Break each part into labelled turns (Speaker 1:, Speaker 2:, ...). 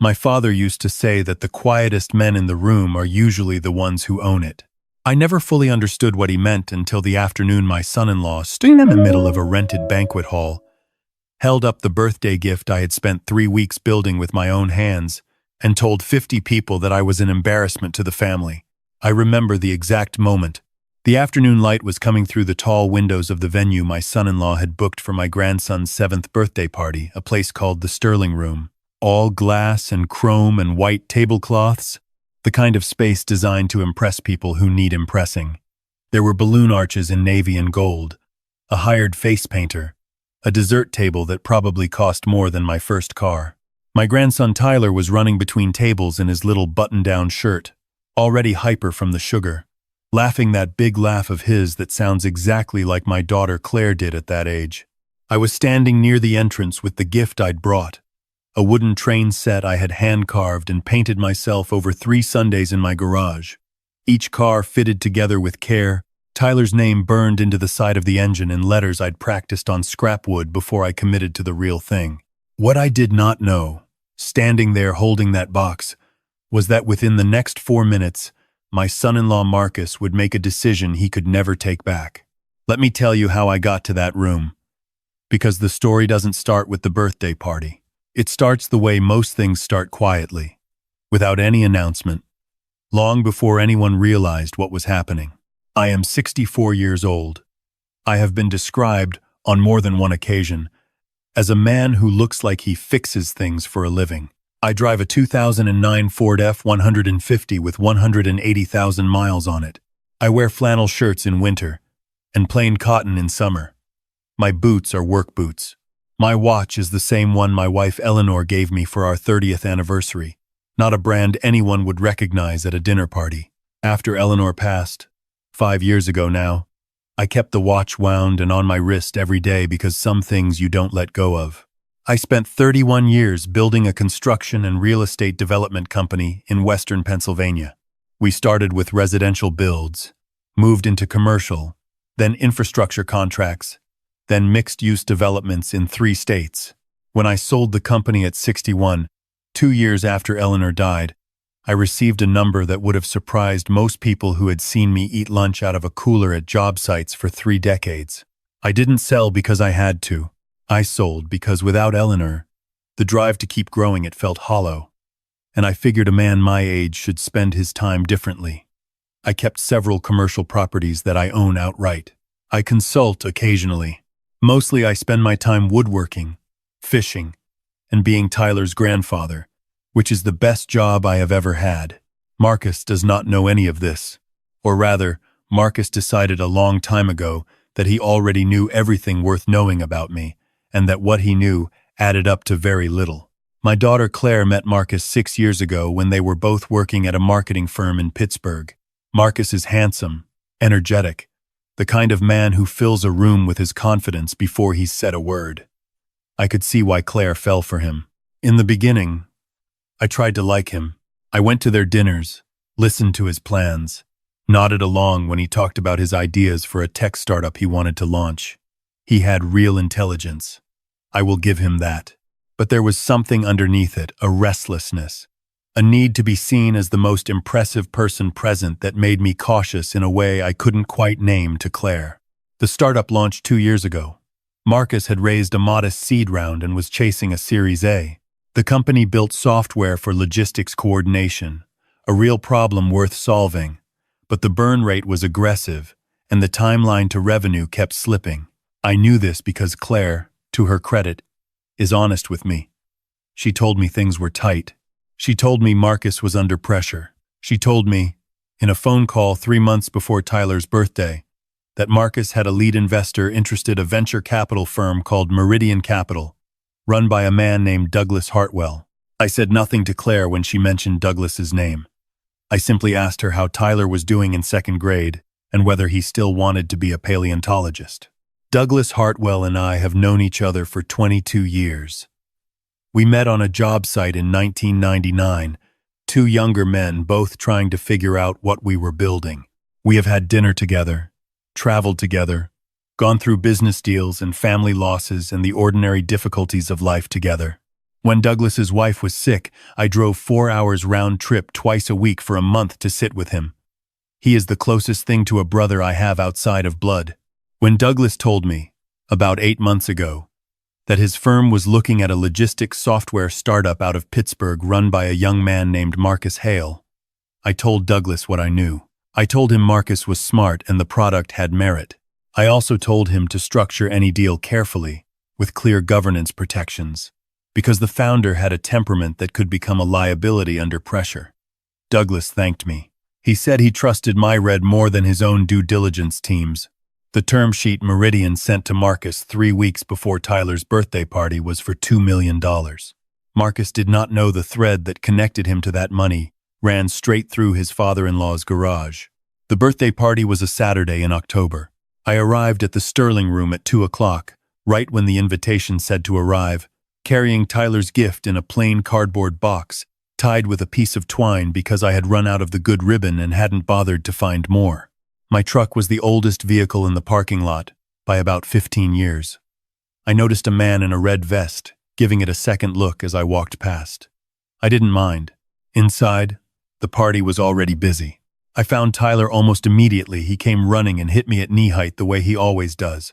Speaker 1: My father used to say that the quietest men in the room are usually the ones who own it. I never fully understood what he meant until the afternoon my son-in-law, standing in the middle of a rented banquet hall, held up the birthday gift I had spent 3 weeks building with my own hands and told 50 people that I was an embarrassment to the family. I remember the exact moment. The afternoon light was coming through the tall windows of the venue my son-in-law had booked for my grandson's 7th birthday party, a place called the Sterling Room. All glass and chrome and white tablecloths, the kind of space designed to impress people who need impressing. There were balloon arches in navy and gold, a hired face painter, a dessert table that probably cost more than my first car. My grandson Tyler was running between tables in his little button-down shirt, already hyper from the sugar, laughing that big laugh of his that sounds exactly like my daughter Claire did at that age. I was standing near the entrance with the gift I'd brought, a wooden train set I had hand-carved and painted myself over 3 Sundays in my garage. Each car fitted together with care, Tyler's name burned into the side of the engine in letters I'd practiced on scrap wood before I committed to the real thing. What I did not know, standing there holding that box, was that within the next 4 minutes, my son-in-law Marcus would make a decision he could never take back. Let me tell you how I got to that room. Because the story doesn't start with the birthday party. It starts the way most things start, quietly, without any announcement, long before anyone realized what was happening. I am 64 years old. I have been described, on more than one occasion, as a man who looks like he fixes things for a living. I drive a 2009 Ford F-150 with 180,000 miles on it. I wear flannel shirts in winter and plain cotton in summer. My boots are work boots. My watch is the same one my wife Eleanor gave me for our 30th anniversary, not a brand anyone would recognize at a dinner party. After Eleanor passed, 5 years ago now, I kept the watch wound and on my wrist every day because some things you don't let go of. I spent 31 years building a construction and real estate development company in western Pennsylvania. We started with residential builds, moved into commercial, then infrastructure contracts, then mixed-use developments in 3 states. When I sold the company at 61, 2 years after Eleanor died, I received a number that would have surprised most people who had seen me eat lunch out of a cooler at job sites for 3 decades. I didn't sell because I had to. I sold because without Eleanor, the drive to keep growing it felt hollow, and I figured a man my age should spend his time differently. I kept several commercial properties that I own outright. I consult occasionally. Mostly I spend my time woodworking, fishing, and being Tyler's grandfather, which is the best job I have ever had. Marcus does not know any of this. Or rather, Marcus decided a long time ago that he already knew everything worth knowing about me, and that what he knew added up to very little. My daughter Claire met Marcus 6 years ago when they were both working at a marketing firm in Pittsburgh. Marcus is handsome, energetic, the kind of man who fills a room with his confidence before he's said a word. I could see why Claire fell for him. In the beginning, I tried to like him. I went to their dinners, listened to his plans, nodded along when he talked about his ideas for a tech startup he wanted to launch. He had real intelligence. I will give him that. But there was something underneath it, a restlessness, a need to be seen as the most impressive person present that made me cautious in a way I couldn't quite name to Claire. The startup launched 2 years ago. Marcus had raised a modest seed round and was chasing a Series A. The company built software for logistics coordination, a real problem worth solving, but the burn rate was aggressive, and the timeline to revenue kept slipping. I knew this because Claire, to her credit, is honest with me. She told me things were tight. She told me Marcus was under pressure. She told me, in a phone call 3 months before Tyler's birthday, that Marcus had a lead investor interested, a venture capital firm called Meridian Capital, run by a man named Douglas Hartwell. I said nothing to Claire when she mentioned Douglas's name. I simply asked her how Tyler was doing in 2nd grade and whether he still wanted to be a paleontologist. Douglas Hartwell and I have known each other for 22 years. We met on a job site in 1999, 2 younger men both trying to figure out what we were building. We have had dinner together, traveled together, gone through business deals and family losses and the ordinary difficulties of life together. When Douglas's wife was sick, I drove 4 hours round trip twice a week for a month to sit with him. He is the closest thing to a brother I have outside of blood. When Douglas told me, about 8 months ago, that his firm was looking at a logistics software startup out of Pittsburgh run by a young man named Marcus Hale, I told Douglas what I knew. I told him Marcus was smart and the product had merit. I also told him to structure any deal carefully, with clear governance protections, because the founder had a temperament that could become a liability under pressure. Douglas thanked me. He said he trusted my red more than his own due diligence teams. The term sheet Meridian sent to Marcus 3 weeks before Tyler's birthday party was for $2 million. Marcus did not know the thread that connected him to that money ran straight through his father-in-law's garage. The birthday party was a Saturday in October. I arrived at the Sterling Room at 2 o'clock, right when the invitation said to arrive, carrying Tyler's gift in a plain cardboard box, tied with a piece of twine because I had run out of the good ribbon and hadn't bothered to find more. My truck was the oldest vehicle in the parking lot, by about 15 years. I noticed a man in a red vest, giving it a second look as I walked past. I didn't mind. Inside, the party was already busy. I found Tyler almost immediately. He came running and hit me at knee height the way he always does,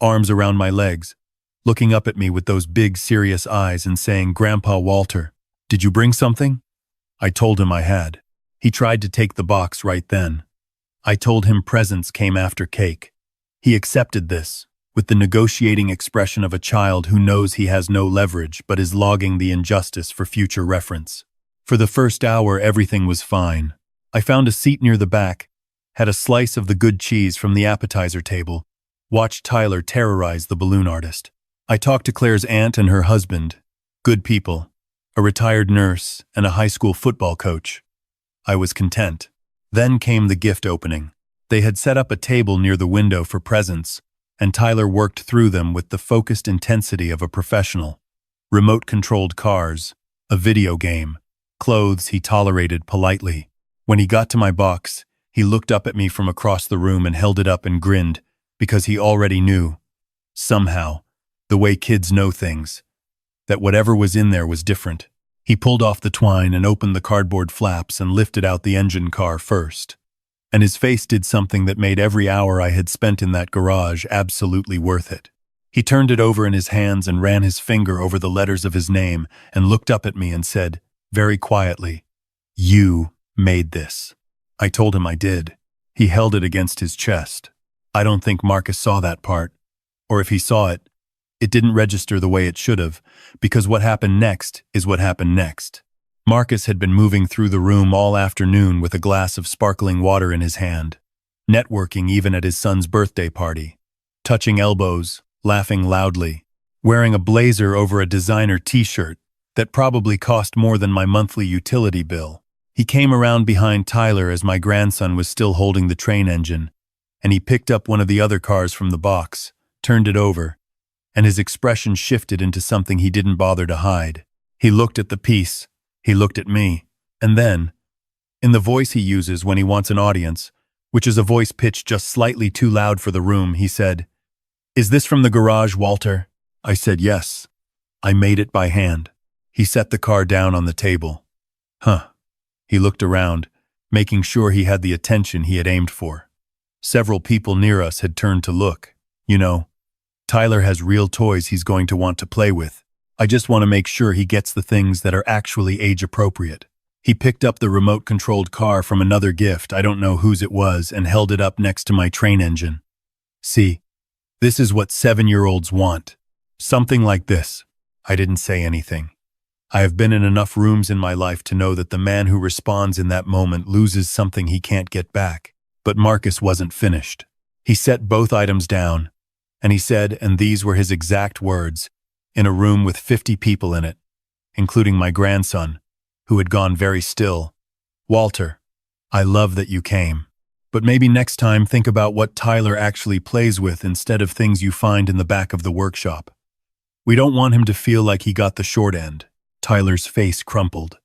Speaker 1: arms around my legs, looking up at me with those big, serious eyes and saying, "Grandpa Walter, did you bring something?" I told him I had. He tried to take the box right then. I told him presents came after cake. He accepted this, with the negotiating expression of a child who knows he has no leverage but is logging the injustice for future reference. For the first hour, everything was fine. I found a seat near the back, had a slice of the good cheese from the appetizer table, watched Tyler terrorize the balloon artist. I talked to Claire's aunt and her husband, good people, a retired nurse and a high school football coach. I was content. Then came the gift opening. They had set up a table near the window for presents, and Tyler worked through them with the focused intensity of a professional. Remote-controlled cars, a video game, clothes he tolerated politely. When he got to my box, he looked up at me from across the room and held it up and grinned, because he already knew, somehow, the way kids know things, that whatever was in there was different. He pulled off the twine and opened the cardboard flaps and lifted out the engine car first. And his face did something that made every hour I had spent in that garage absolutely worth it. He turned it over in his hands and ran his finger over the letters of his name and looked up at me and said, very quietly, "You made this." I told him I did. He held it against his chest. I don't think Marcus saw that part. Or if he saw it, it didn't register the way it should have, because what happened next is what happened next. Marcus had been moving through the room all afternoon with a glass of sparkling water in his hand, networking even at his son's birthday party, touching elbows, laughing loudly, wearing a blazer over a designer t-shirt that probably cost more than my monthly utility bill. He came around behind Tyler as my grandson was still holding the train engine, and he picked up one of the other cars from the box, turned it over, and his expression shifted into something he didn't bother to hide. He looked at the piece, he looked at me, and then, in the voice he uses when he wants an audience, which is a voice pitched just slightly too loud for the room, he said, "Is this from the garage, Walter?" I said yes. I made it by hand. He set the car down on the table. Huh. He looked around, making sure he had the attention he had aimed for. Several people near us had turned to look. You know, Tyler has real toys he's going to want to play with. I just want to make sure he gets the things that are actually age-appropriate. He picked up the remote-controlled car from another gift, I don't know whose it was, and held it up next to my train engine. See, this is what 7-year-olds want. Something like this. I didn't say anything. I have been in enough rooms in my life to know that the man who responds in that moment loses something he can't get back. But Marcus wasn't finished. He set both items down, and he said, and these were his exact words, in a room with 50 people in it, including my grandson, who had gone very still, "Walter, I love that you came. But maybe next time think about what Tyler actually plays with instead of things you find in the back of the workshop. We don't want him to feel like he got the short end." Tyler's face crumpled.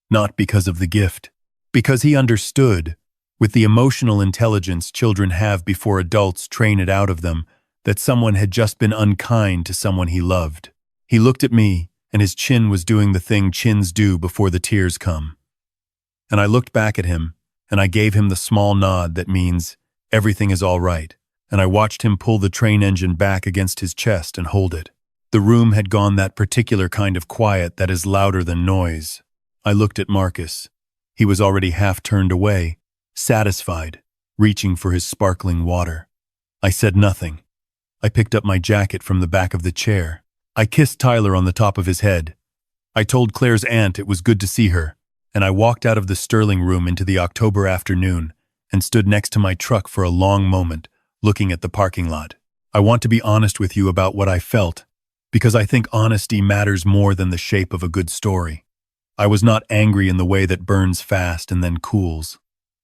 Speaker 1: Not because of the gift, because he understood, with the emotional intelligence children have before adults train it out of them, that someone had just been unkind to someone he loved. He looked at me, and his chin was doing the thing chins do before the tears come. And I looked back at him, and I gave him the small nod that means everything is all right, and I watched him pull the train engine back against his chest and hold it. The room had gone that particular kind of quiet that is louder than noise. I looked at Marcus. He was already half turned away, satisfied, reaching for his sparkling water. I said nothing. I picked up my jacket from the back of the chair. I kissed Tyler on the top of his head. I told Claire's aunt it was good to see her, and I walked out of the Sterling room into the October afternoon and stood next to my truck for a long moment, looking at the parking lot. I want to be honest with you about what I felt, because I think honesty matters more than the shape of a good story. I was not angry in the way that burns fast and then cools.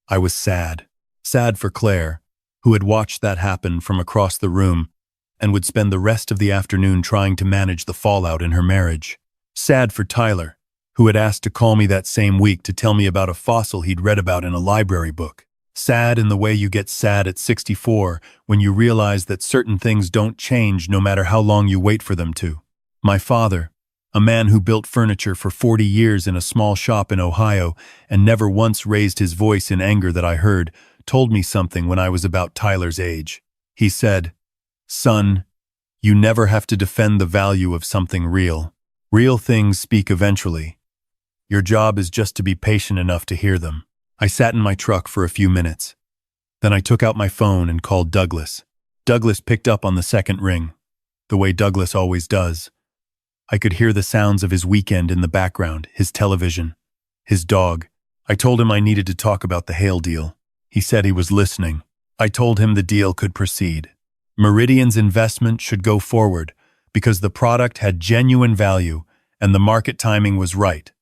Speaker 1: I was sad. Sad for Claire, who had watched that happen from across the room and would spend the rest of the afternoon trying to manage the fallout in her marriage. Sad for Tyler, who had asked to call me that same week to tell me about a fossil he'd read about in a library book. Sad in the way you get sad at 64 when you realize that certain things don't change no matter how long you wait for them to. My father, a man who built furniture for 40 years in a small shop in Ohio and never once raised his voice in anger that I heard, told me something when I was about Tyler's age. He said, "Son, you never have to defend the value of something real. Real things speak eventually. Your job is just to be patient enough to hear them." I sat in my truck for a few minutes. Then I took out my phone and called Douglas. Douglas picked up on the second ring, the way Douglas always does. I could hear the sounds of his weekend in the background, his television, his dog. I told him I needed to talk about the Hale deal. He said he was listening. I told him the deal could proceed. Meridian's investment should go forward because the product had genuine value and the market timing was right.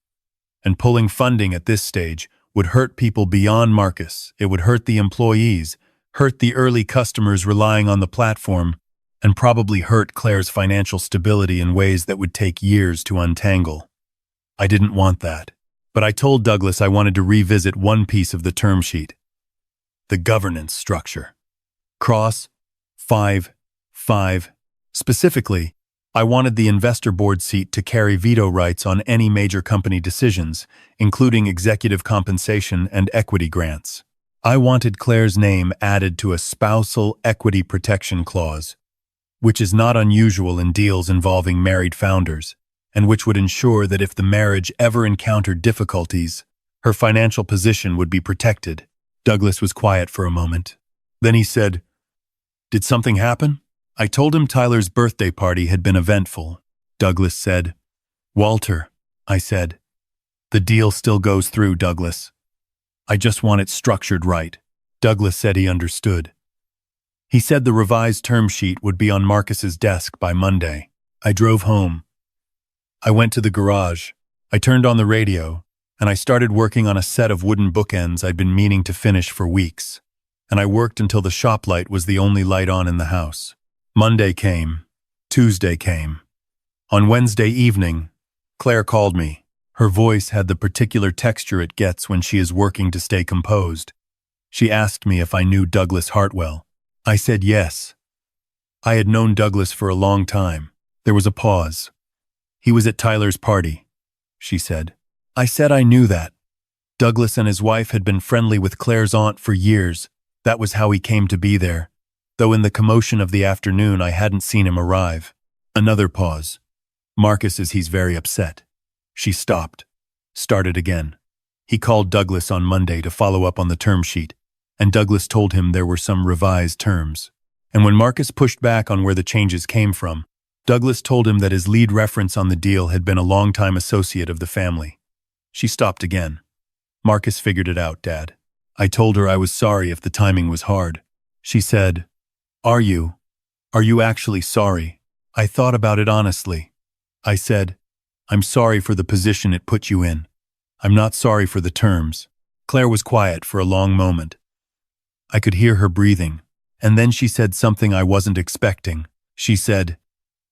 Speaker 1: And pulling funding at this stage would hurt people beyond Marcus. It would hurt the employees, hurt the early customers relying on the platform, and probably hurt Claire's financial stability in ways that would take years to untangle. I didn't want that, but I told Douglas I wanted to revisit one piece of the term sheet: the governance structure. Cross 5-5. Specifically, I wanted the investor board seat to carry veto rights on any major company decisions, including executive compensation and equity grants. I wanted Claire's name added to a spousal equity protection clause, which is not unusual in deals involving married founders, and which would ensure that if the marriage ever encountered difficulties, her financial position would be protected. Douglas was quiet for a moment. Then he said, "Did something happen?" I told him Tyler's birthday party had been eventful. Douglas said, "Walter," I said, "the deal still goes through, Douglas. I just want it structured right." Douglas said he understood. He said the revised term sheet would be on Marcus's desk by Monday. I drove home. I went to the garage. I turned on the radio, and I started working on a set of wooden bookends I'd been meaning to finish for weeks. And I worked until the shop light was the only light on in the house. Monday came. Tuesday came. On Wednesday evening, Claire called me. Her voice had the particular texture it gets when she is working to stay composed. She asked me if I knew Douglas Hartwell. I said yes. I had known Douglas for a long time. There was a pause. "He was at Tyler's party," she said. I said I knew that. Douglas and his wife had been friendly with Claire's aunt for years. That was how he came to be there, though in the commotion of the afternoon I hadn't seen him arrive. Another pause. "Marcus says he's very upset." She stopped, started again. He called Douglas on Monday to follow up on the term sheet, and Douglas told him there were some revised terms. And when Marcus pushed back on where the changes came from, Douglas told him that his lead reference on the deal had been a longtime associate of the family. She stopped again. "Marcus figured it out, Dad." I told her I was sorry if the timing was hard. She said, Are you actually sorry?" I thought about it honestly. I said, "I'm sorry for the position it put you in. I'm not sorry for the terms." Claire was quiet for a long moment. I could hear her breathing, and then she said something I wasn't expecting. She said,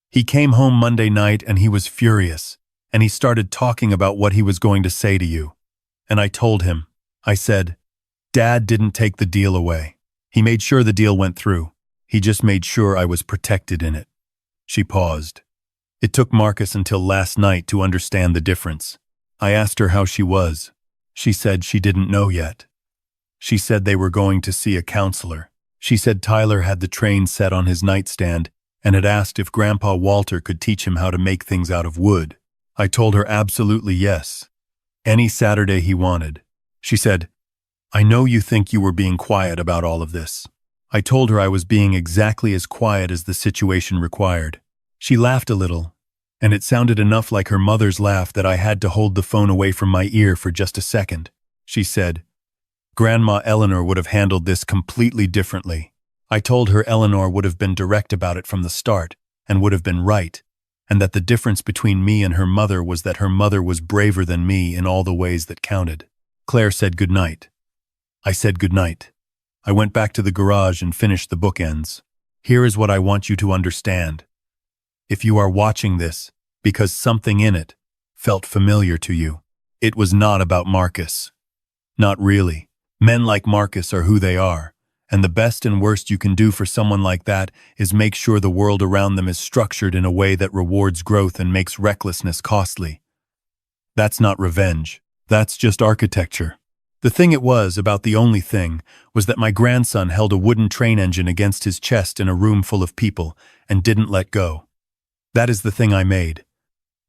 Speaker 1: "He came home Monday night and he was furious, and he started talking about what he was going to say to you. And I told him. I said, Dad didn't take the deal away. He made sure the deal went through. He just made sure I was protected in it." She paused. It took Marcus until last night to understand the difference. I asked her how she was. She said she didn't know yet. She said they were going to see a counselor. She said Tyler had the train set on his nightstand and had asked if Grandpa Walter could teach him how to make things out of wood. I told her absolutely yes. Any Saturday he wanted. She said, "I know you think you were being quiet about all of this." I told her I was being exactly as quiet as the situation required. She laughed a little, and it sounded enough like her mother's laugh that I had to hold the phone away from my ear for just a second. She said, "Grandma Eleanor would have handled this completely differently." I told her Eleanor would have been direct about it from the start and would have been right, and that the difference between me and her mother was that her mother was braver than me in all the ways that counted. Claire said goodnight. I said goodnight. I went back to the garage and finished the bookends. Here is what I want you to understand. If you are watching this because something in it felt familiar to you, it was not about Marcus. Not really. Men like Marcus are who they are, and the best and worst you can do for someone like that is make sure the world around them is structured in a way that rewards growth and makes recklessness costly. That's not revenge. That's just architecture. The thing it was, about the only thing, was that my grandson held a wooden train engine against his chest in a room full of people and didn't let go. That is the thing I made,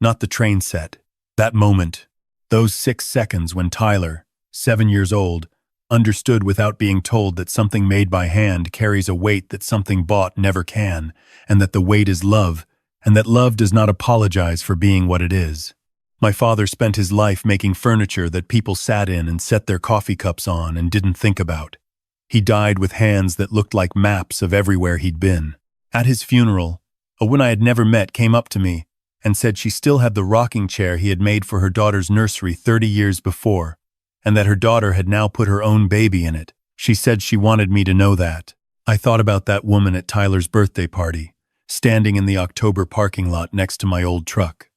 Speaker 1: not the train set. That moment, those 6 seconds when Tyler, 7 years old, understood without being told that something made by hand carries a weight that something bought never can, and that the weight is love, and that love does not apologize for being what it is. My father spent his life making furniture that people sat in and set their coffee cups on and didn't think about. He died with hands that looked like maps of everywhere he'd been. At his funeral, a woman I had never met came up to me and said she still had the rocking chair he had made for her daughter's nursery 30 years before, and that her daughter had now put her own baby in it. She said she wanted me to know that. I thought about that woman at Tyler's birthday party, standing in the October parking lot next to my old truck.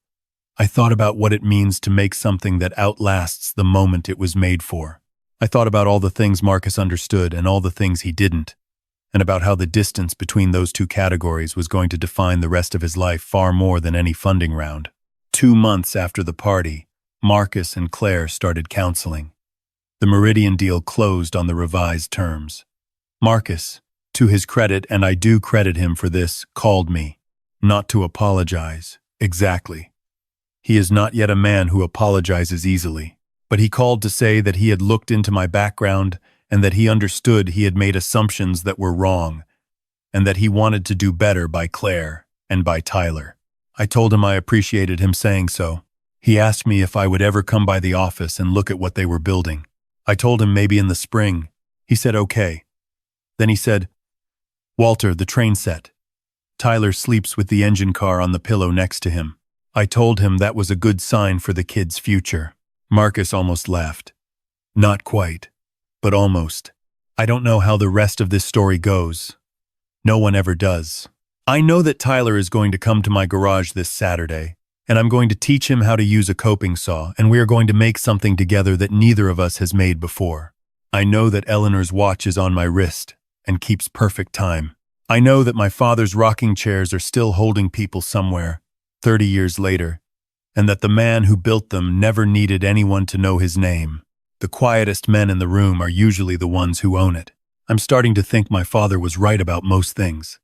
Speaker 1: I thought about what it means to make something that outlasts the moment it was made for. I thought about all the things Marcus understood and all the things he didn't, and about how the distance between those two categories was going to define the rest of his life far more than any funding round. 2 months after the party, Marcus and Claire started counseling. The Meridian deal closed on the revised terms. Marcus, to his credit, and I do credit him for this, called me. Not to apologize. Exactly. He is not yet a man who apologizes easily, but he called to say that he had looked into my background and that he understood he had made assumptions that were wrong, and that he wanted to do better by Claire and by Tyler. I told him I appreciated him saying so. He asked me if I would ever come by the office and look at what they were building. I told him maybe in the spring. He said okay. Then he said, "Walter, the train set. Tyler sleeps with the engine car on the pillow next to him." I told him that was a good sign for the kid's future. Marcus almost laughed. Not quite, but almost. I don't know how the rest of this story goes. No one ever does. I know that Tyler is going to come to my garage this Saturday, and I'm going to teach him how to use a coping saw, and we are going to make something together that neither of us has made before. I know that Eleanor's watch is on my wrist and keeps perfect time. I know that my father's rocking chairs are still holding people somewhere, 30 years later, and that the man who built them never needed anyone to know his name. The quietest men in the room are usually the ones who own it. I'm starting to think my father was right about most things.